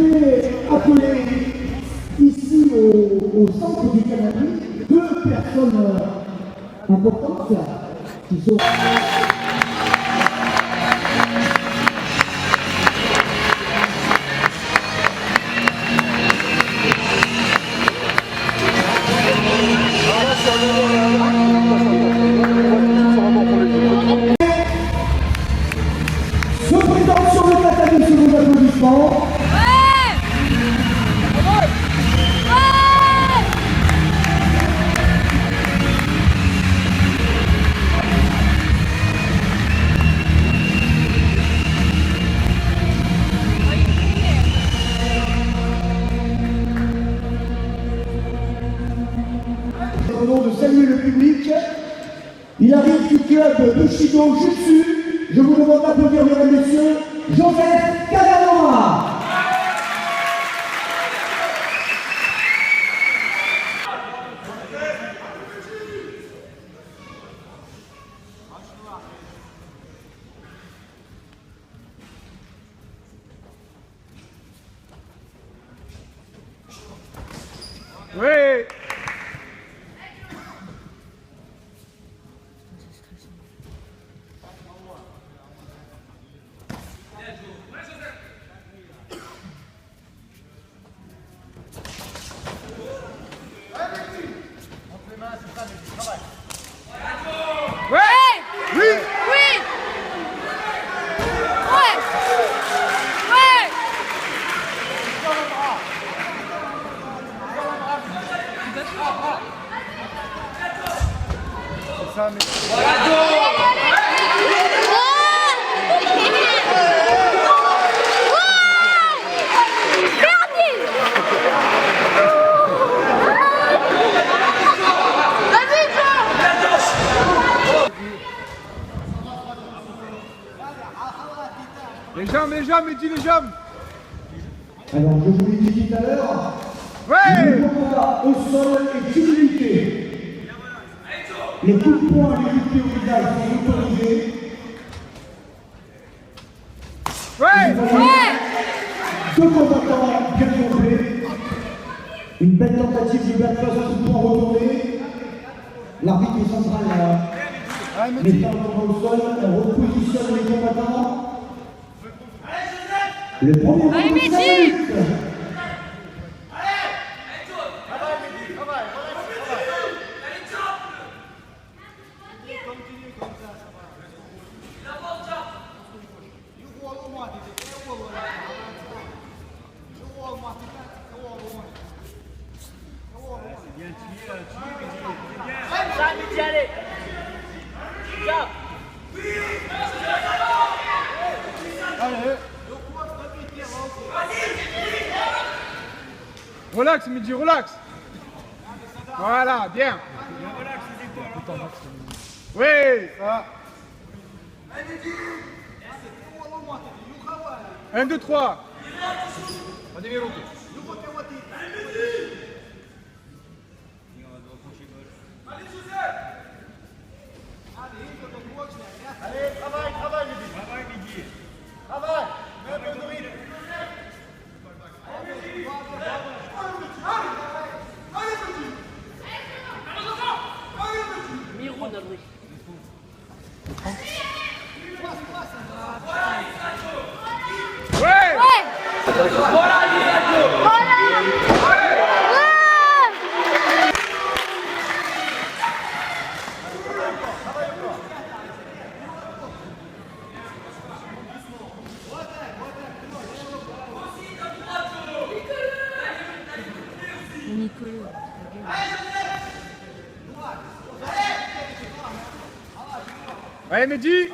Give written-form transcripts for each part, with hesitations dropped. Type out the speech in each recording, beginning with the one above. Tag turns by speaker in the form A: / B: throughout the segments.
A: vais appeler ici au centre du Canada deux personnes importantes qui sont... Se présente sur le tatami sous vos applaudissements. Au nom de saluer le public, il arrive du club Bushido Jutsu. Je vous demande d'applaudir, mesdames et messieurs, Joseph Casanova.
B: Oui. Ça, mais... Les jambes, Mehdi, les jambes.
A: Alors, je vous l'ai dit tout à l'heure,
B: Ouais.
A: le combat au sol est illimité. Les coups de poing, les coups de pied au visage sont autorisés. Deux combattants bien complets. Une belle tentative de battre face à ce point retourné. L'arbitre est central mettant le combat au sol, repositionne les combattants. Le premier
C: Allez,
A: combat,
C: Mehdi.
B: Relax, Mehdi, relax. Voilà, bien. Oui, ça. 1, 2, 3.
D: Allez, travaille, Mehdi. Travaille, Mehdi. Travaille. Mets un peu de rythme.
C: Miro d'abri.
B: Ouais.
C: Nicolas.
B: Allez, Mehdi.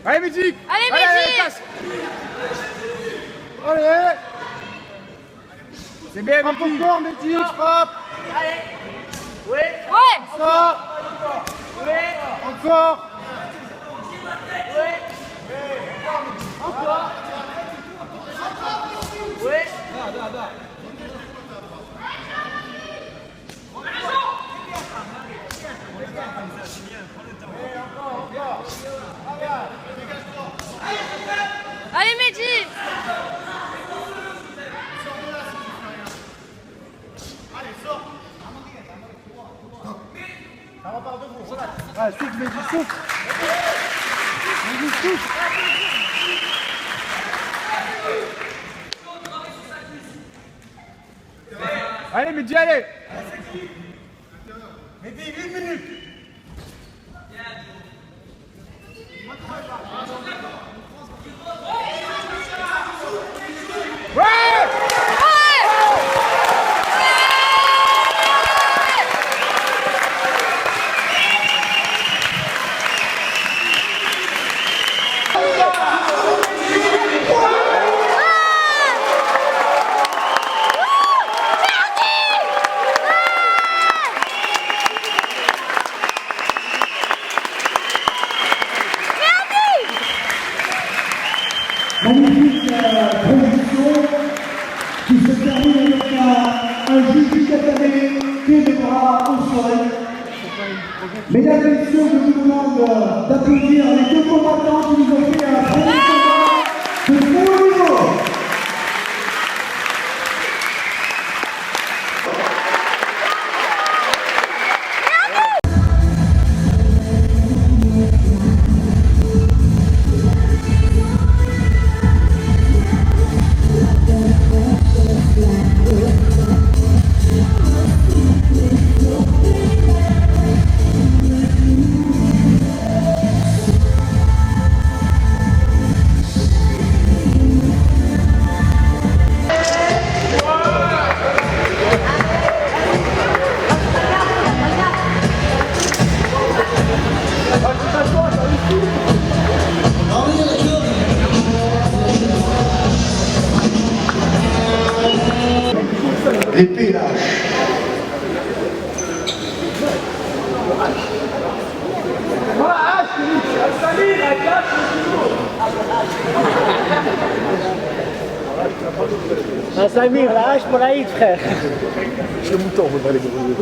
B: Allez, Mehdi.
C: Allez, Mehdi.
B: casse. Allez. C'est bien,
D: Frappe
B: Mehdi.
D: encore, Mehdi, frappe.
C: Ouais.
D: Ça. Encore.
B: Ah, souffle, Mehdi, souffle. Mehdi, souffle. Allez, Mehdi, allez.
D: Mehdi, 8 minutes.
A: Magnifique production qui se termine avec un juge catalé pied de bras au sol. Mesdames et messieurs, je vous demande d'applaudir les deux combattants qui nous ont fait un premier combat de haut niveau. L'épée lâche.
E: Ah, Samir, la hache pour la hit, frère.
B: Je le mouton, on va aller grouiller.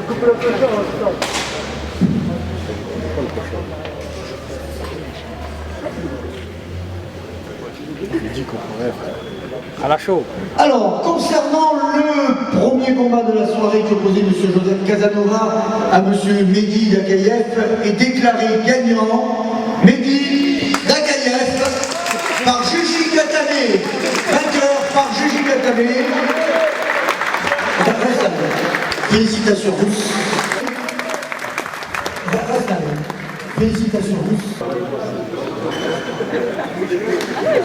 B: Il dit qu'on pourrait, frère. À la chaude.
A: Alors, concernant le premier combat de la soirée qui opposait M. Joseph Casanova à M. Mehdi Dakayev est déclaré gagnant Mehdi Dakayev par Juji Katamé, vainqueur par Juji Katamé. Félicitations Rousse. Félicitations Rousse.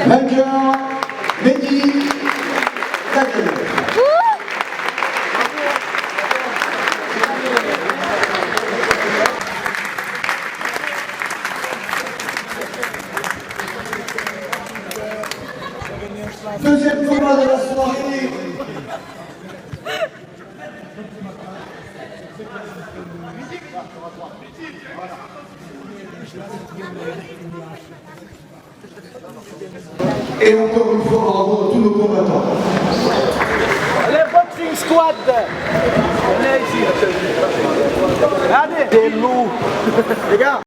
A: Vainqueur Mehdi Dakayev. Deuxième combat de la soirée. Et encore une fois, bravo à tous nos combattants.
E: Le boxing squad. Venez ici. Regardez. Des loups. Les gars.